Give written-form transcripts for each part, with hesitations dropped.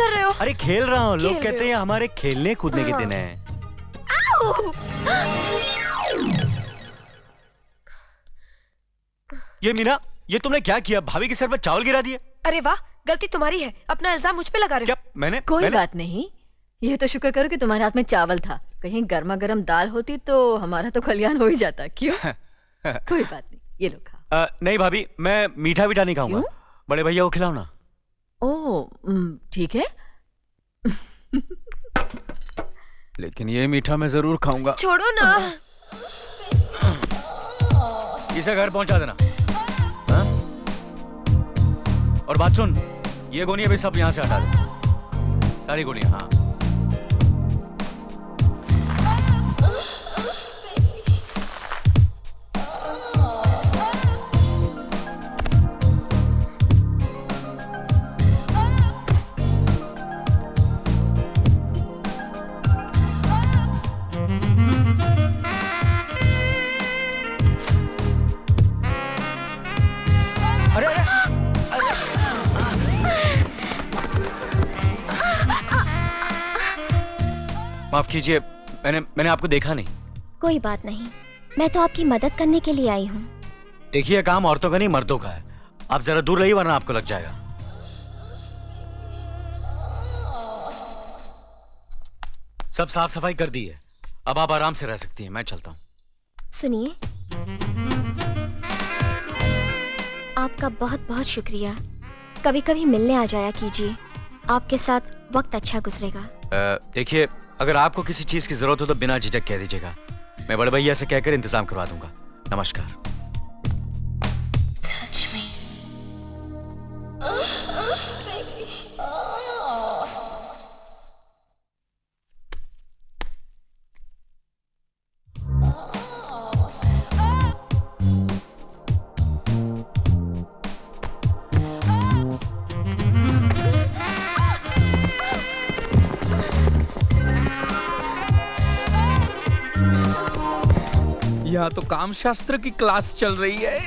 कर रहे हो? अरे खेल रहा हूँ। लोग खेल कहते रहे हैं हमारे खेलने कूदने के दिन है। आओ! ये मीना, ये तुमने क्या किया? भाभी के सर पर चावल गिरा दिए। अरे वाह, गलती तुम्हारी है। अपना इल्जाम मुझ पे लगा रहे हो। क्या मैंने कोई बात नहीं, ये तो शुक्र करो कि तुम्हारे हाथ में चावल था। कहीं गर्मा गर्म दाल होती तो हमारा तो कल्याण हो ही जाता। क्यों? कोई बात नहीं, ये लो खा। नहीं भाभी, मैं मीठा वीठा नहीं खाऊंगा। बड़े भैया को खिलाओ ना। ओह ठीक है। लेकिन ये मीठा मैं जरूर खाऊंगा। छोड़ो ना। इसे घर पहुंचा देना। हाँ? और बात सुन, ये गोलियां भी सब यहाँ से हटा दे। सारी गोलियां। हाँ। माफ कीजिए, मैंने आपको देखा नहीं। कोई बात नहीं, मैं तो आपकी मदद करने के लिए आई हूँ। देखिए, काम औरतों का नहीं मर्दों का है। आप जरा दूर रहिए वरना आपको लग जाएगा। सब साफ सफाई कर दी है, अब आप आराम से रह सकती हैं। मैं चलता हूँ। सुनिए, आपका बहुत बहुत शुक्रिया। कभी कभी मिलने आ जाया कीजिए, आपके साथ वक्त अच्छा गुजरेगा। देखिए, अगर आपको किसी चीज की जरूरत हो तो बिना झिझक कह दीजिएगा। मैं बड़े भैया से कहकर इंतजाम करवा दूंगा। नमस्कार। यहाँ तो काम शास्त्र की क्लास चल रही है।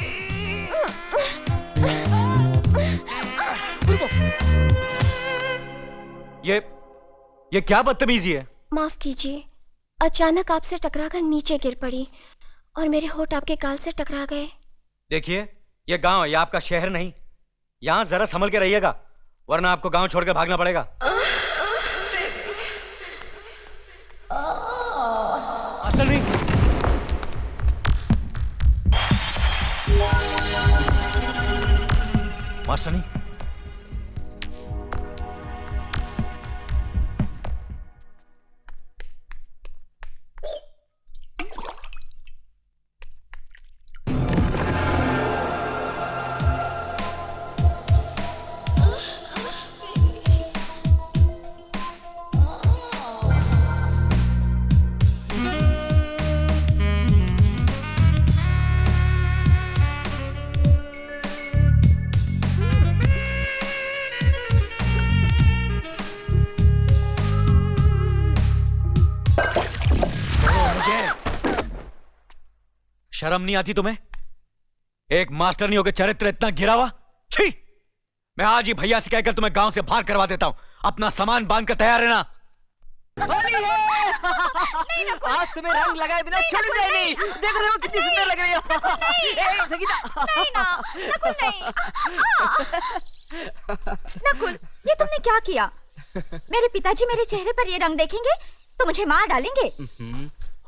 ये क्या बदतमीजी है? माफ कीजिए, अचानक आपसे टकराकर नीचे गिर पड़ी और मेरे होठ आपके गाल से टकरा गए। देखिए, ये गांव है, ये आपका शहर नहीं। यहाँ जरा संभल के रहिएगा वरना आपको गांव छोड़कर भागना पड़ेगा। मास्टरनी, शर्म नहीं आती तुम्हें? एक मास्टर नहीं होकर चरित्र इतना गिरा हुआ। छी! मैं आज ही भैया से कहकर तुम्हें गांव से बाहर करवा देता हूं। अपना सामान बांध कर तैयार रहना। आज तुम्हें रंग लगाए बिना छोड़ूंगा नहीं। देखो देखो कितनी सुंदर लग रही हो। संगीता। नहीं ना, नकुल नहीं। नकुल, ये तुमने क्या किया? मेरे पिताजी मेरे चेहरे पर ये रंग देखेंगे तो मुझे मार डालेंगे।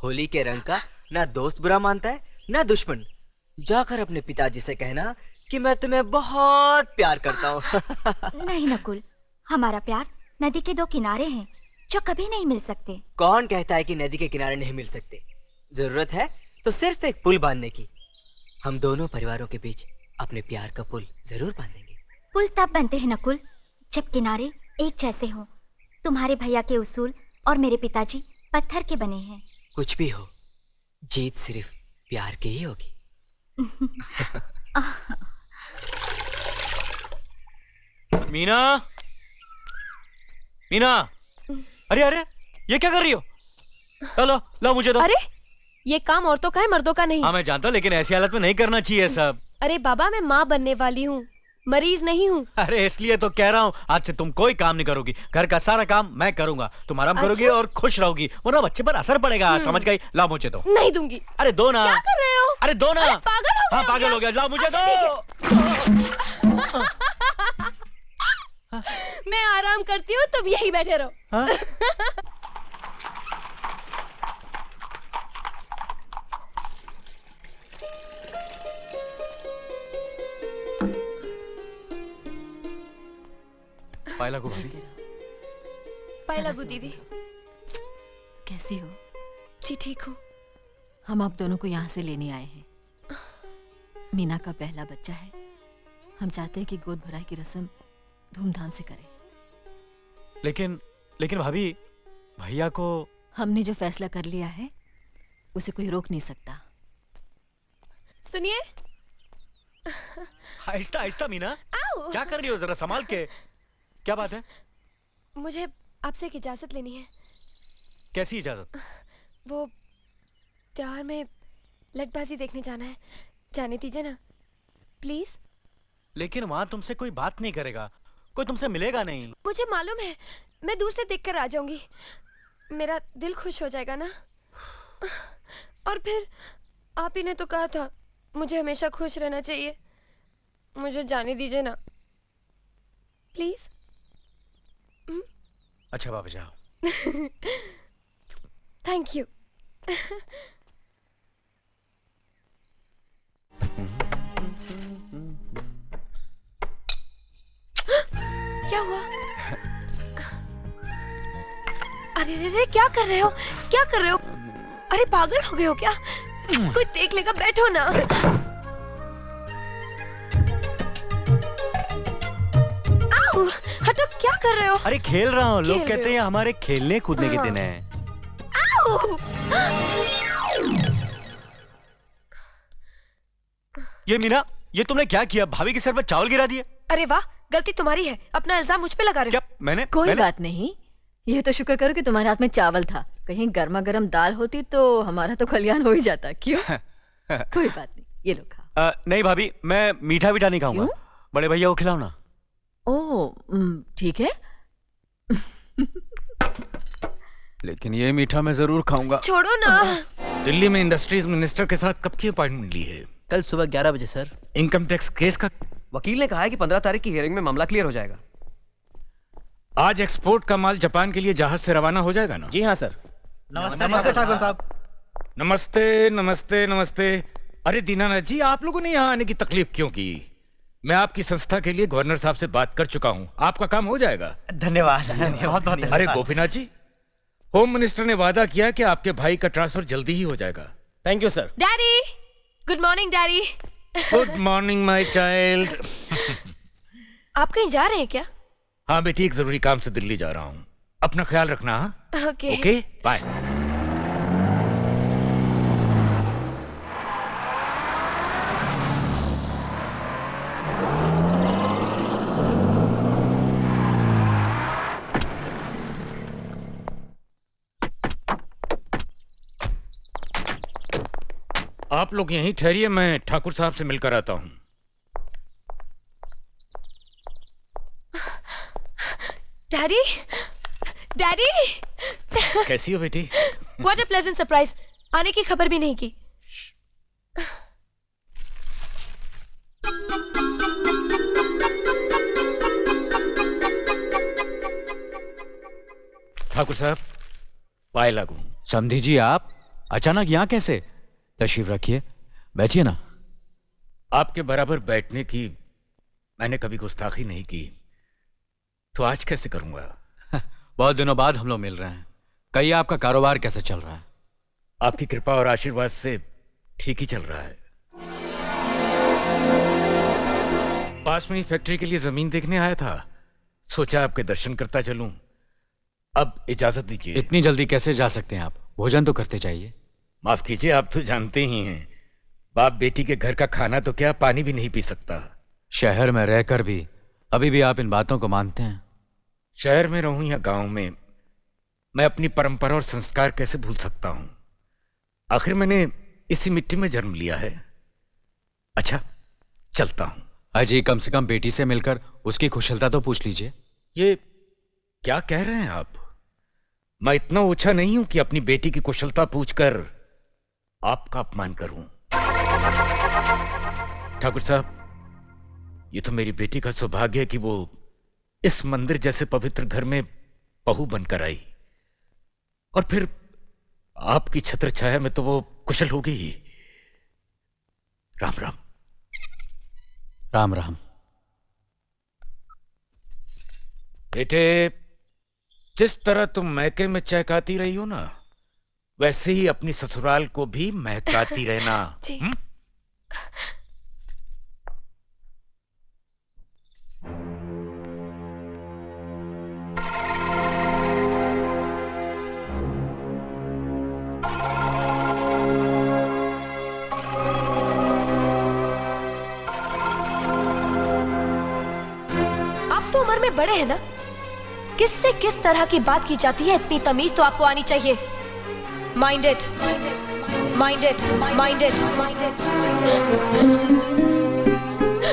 होली के रंग का ना दोस्त बुरा मानता है ना दुश्मन। जाकर अपने पिताजी से कहना कि मैं तुम्हें बहुत प्यार करता हूँ। नहीं नकुल, हमारा प्यार नदी के दो किनारे हैं जो कभी नहीं मिल सकते। कौन कहता है कि नदी के किनारे नहीं मिल सकते? जरूरत है तो सिर्फ एक पुल बांधने की। हम दोनों परिवारों के बीच अपने प्यार का पुल जरूर बांधेंगे। पुल तब बनते हैं नकुल जब किनारे एक जैसे हों। तुम्हारे भैया के उसूल और मेरे पिताजी पत्थर के बने हैं। कुछ भी हो, जीत सिर्फ प्यार की ही होगी। मीना, मीना, अरे अरे, ये क्या कर रही हो? लो लो मुझे दो। अरे, ये काम औरतों का है, मर्दों का नहीं। हाँ मैं जानता हूँ, लेकिन ऐसी हालत में नहीं करना चाहिए सब। अरे बाबा, मैं माँ बनने वाली हूँ। मरीज नहीं हूँ। अरे इसलिए तो कह रहा हूँ, आज से तुम कोई काम नहीं करोगी, घर का सारा काम मैं करूंगा, तुम आराम करोगी और खुश रहोगी, वरना बच्चे पर असर पड़ेगा। समझ गई? लाओ मुझे दो। नहीं दूंगी। अरे दो ना। क्या कर रहे हो? अरे दो ना। अरे पागल हो गए हाँ हो पागल क्या? हो गया, लाओ मुझे अच्छा, दो। मैं आराम करती हूँ, तुम यही बैठे रहो। हाँ? पायला को भाभी। पायला गु दीदी। कैसी हो? जी ठीक हूँ। हम आप दोनों को यहाँ से लेने आए हैं। मीना का पहला बच्चा है। हम चाहते हैं कि गोद भराई की रस्म धूमधाम से करें। लेकिन भाभी, भैया को हमने जो फैसला कर लिया है उसे कोई रोक नहीं सकता। सुनिए। आहिस्ता आहिस्ता मीना, आओ। क्या कर रही हो? जरा संभाल के। क्या बात है? मुझे आपसे एक इजाजत लेनी है। कैसी इजाजत? वो त्योहार में लटबाजी देखने जाना है, जाने दीजिए ना प्लीज। लेकिन वहां तुमसे कोई बात नहीं करेगा, कोई तुमसे मिलेगा नहीं। मुझे मालूम है, मैं दूर से देखकर आ जाऊंगी, मेरा दिल खुश हो जाएगा ना। और फिर आप ही ने तो कहा था मुझे हमेशा खुश रहना चाहिए। मुझे जाने दीजिए ना प्लीज। अच्छा बाबा जाओ। Thank you. क्या हुआ? अरे रे रे, क्या कर रहे हो? क्या कर रहे हो? अरे पागल हो गए हो क्या? कोई देख लेगा, बैठो ना। आओ, हटो, क्या कर रहे हो? अरे खेल रहा हूँ, लोग खेल कहते रहे हैं हो? हमारे खेलने कूदने के हाँ। दिन है। आओ। ये मीना, ये तुमने क्या किया? भाभी के सर पर चावल गिरा दिए। अरे वाह, गलती तुम्हारी है, अपना इल्जाम मुझ पे लगा रहे हो। क्या मैंने? कोई बात नहीं, यह तो शुक्र करो कि तुम्हारे हाथ में चावल था। कहीं गर्मा गर्म दाल होती तो हमारा तो कल्याण हो ही जाता। क्यों? कोई बात नहीं, ये लो खाओ। नहीं भाभी, मैं मीठा वीठा नहीं खाऊंगा। क्यों? बड़े भैया को खिलाओ ना। ओह ठीक है। लेकिन ये मीठा मैं जरूर खाऊंगा। छोड़ो ना। दिल्ली में इंडस्ट्रीज मिनिस्टर के साथ कब की अपॉइंटमेंट ली है? कल सुबह 11 बजे सर। इनकम टैक्स केस का वकील ने कहा है कि 15 तारीख की हियरिंग में मामला क्लियर हो जाएगा। आज एक्सपोर्ट का माल जापान के लिए जहाज से रवाना हो जाएगा ना? जी हाँ सर। नमस्ते ठाकुर साहब। नमस्ते नमस्ते नमस्ते। अरे दीनानाथ जी, आप लोगों ने यहाँ आने की तकलीफ क्यों की? मैं आपकी संस्था के लिए गवर्नर साहब से बात कर चुका हूँ, आपका काम हो जाएगा। धन्यवाद, बहुत बहुत अरे गोपीनाथ जी, होम मिनिस्टर ने वादा किया कि आपके भाई का ट्रांसफर जल्दी ही हो जाएगा। Thank you sir. Daddy, good morning daddy. Good morning my child. आप कहीं जा रहे हैं क्या? हाँ बेटी, एक जरूरी काम से दिल्ली जा रहा हूँ, अपना ख्याल रखना। हाँ ओके। Okay, bye. आप लोग यहीं ठहरिए, मैं ठाकुर साहब से मिलकर आता हूँ। Daddy, daddy. कैसी हो बेटी? व्हाट अ प्लेजेंट सरप्राइज, आने की खबर भी नहीं की। ठाकुर साहब, पाए लागू। समधी जी, आप अचानक यहाँ कैसे? तशरीफ रखिए, बैठिए ना। आपके बराबर बैठने की मैंने कभी गुस्ताखी नहीं की, तो आज कैसे करूंगा? बहुत दिनों बाद हम लोग मिल रहे हैं। कहिए, आपका कारोबार कैसे चल रहा है? आपकी कृपा और आशीर्वाद से ठीक ही चल रहा है। पास में ही फैक्ट्री के लिए जमीन देखने आया था, सोचा आपके दर्शन करता चलूं। अब इजाजत दीजिए। इतनी जल्दी कैसे जा सकते हैं आप? भोजन तो करते चाहिए। माफ कीजिए, आप तो जानते ही हैं, बाप बेटी के घर का खाना तो क्या, पानी भी नहीं पी सकता। शहर में रहकर भी अभी भी आप इन बातों को मानते हैं? शहर में रहूं या गांव में, मैं अपनी परंपरा और संस्कार कैसे भूल सकता हूं? आखिर मैंने इसी मिट्टी में जन्म लिया है। अच्छा, चलता हूं। अजी कम से कम बेटी से मिलकर उसकी कुशलता तो पूछ लीजिए। ये क्या कह रहे हैं आप? मैं इतना ऊंचा नहीं हूं कि अपनी बेटी की कुशलता पूछकर आपका अपमान करूं। ठाकुर साहब, ये तो मेरी बेटी का सौभाग्य है कि वो इस मंदिर जैसे पवित्र घर में बहू बनकर आई, और फिर आपकी छत्र छाया में तो वो कुशल हो गई। राम राम। राम राम। बेटे, जिस तरह तुम मैके में चहकाती रही हो ना, वैसे ही अपनी ससुराल को भी महकाती रहना। जी। आप तो उम्र में बड़े हैं ना, किससे किस तरह की बात की जाती है इतनी तमीज तो आपको आनी चाहिए। Mind it, mind it, mind it.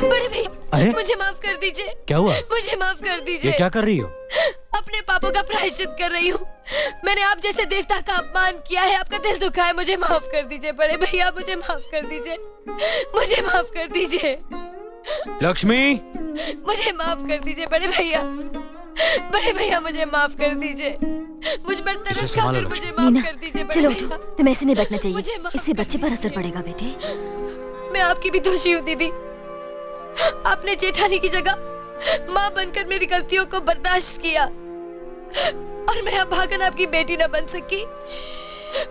बड़े भैया, अरे? मुझे माफ कर दीजिए। क्या हुआ? मुझे माफ कर दीजिए। ये क्या कर रही हो? अपने पापों का प्रायश्चित कर रही हूँ। मैंने आप जैसे देवता का अपमान किया है, आपका दिल दुखा है। मुझे माफ कर दीजिए बड़े भैया, मुझे माफ कर दीजिए, मुझे माफ कर दीजिए। लक्ष्मी, मुझे माफ कर दीजिए बड़े भैया, बड़े भैया मुझे माफ कर दीजिए। मुझ पर तरस खाकर मुझे माफ मीना, कर दीजिए बड़े चलो भैया। उठो, तुम्हें ऐसे नहीं बैठना मुझे चाहिए, माफ इससे कर बच्चे पर दीजिए। असर पड़ेगा बेटे। मैं आपकी भी दोषी हूँ दीदी। आपने जेठानी की जगह माँ बनकर मेरी गलतियों को बर्दाश्त किया, और मैं अब भागन आपकी बेटी न बन सकी।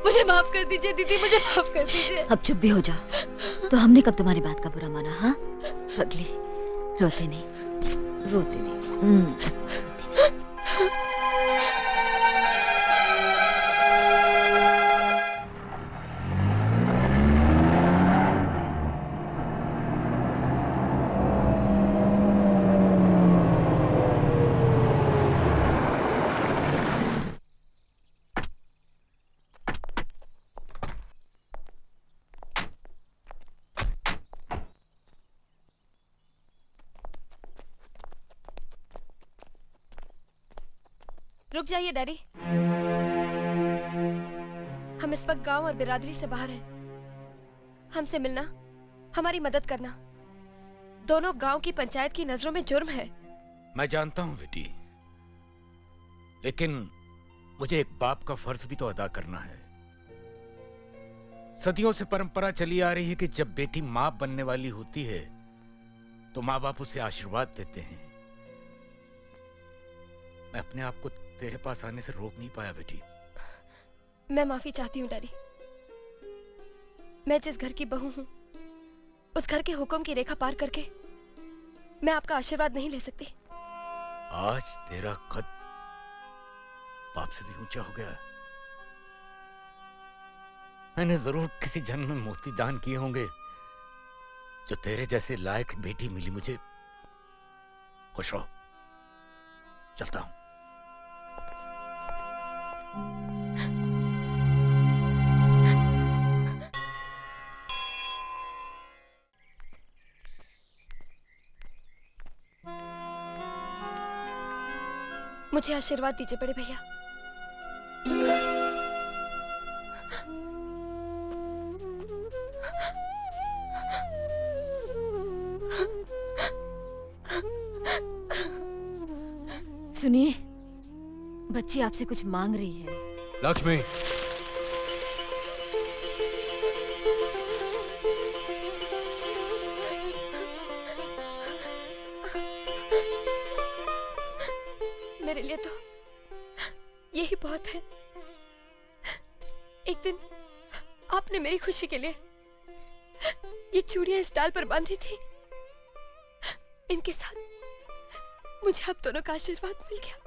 मुझे माफ कर दीजिए दीदी, मुझे माफ कर दीजिए। अब चुप भी हो जाओ। तो हमने कब तुम्हारी बात का बुरा माना? हाँ, अगली रोते नहीं, रोते नहीं। रुक जाइए डैडी, हम इस वक्त गांव और बिरादरी से बाहर हैं। हमसे मिलना, हमारी मदद करना, दोनों गांव की पंचायत की नजरों में जुर्म है। मैं जानता हूं बेटी, लेकिन मुझे एक बाप का फर्ज भी तो अदा करना है। सदियों से परंपरा चली आ रही है कि जब बेटी मां बनने वाली होती है तो मां बाप उसे आशीर्वाद देते हैं। मैं अपने आप को तेरे पास आने से रोक नहीं पाया बेटी। मैं माफी चाहती हूँ डैडी। मैं जिस घर की बहू हूँ, उस घर के हुक्म की रेखा पार करके मैं आपका आशीर्वाद नहीं ले सकती। आज तेरा कद बाप से भी ऊंचा हो गया। मैंने जरूर किसी जन्म में मोती दान किए होंगे जो तेरे जैसे लायक बेटी मिली मुझे। खुश रहो, चलता हूं। मुझे आशीर्वाद दीजिए बड़े भैया। सुनिए, बच्ची आपसे कुछ मांग रही है। लक्ष्मी, मेरे लिए तो यही बहुत है। एक दिन आपने मेरी खुशी के लिए ये चूड़ियां इस डाल पर बांधी थी। इनके साथ मुझे आप दोनों का आशीर्वाद मिल गया।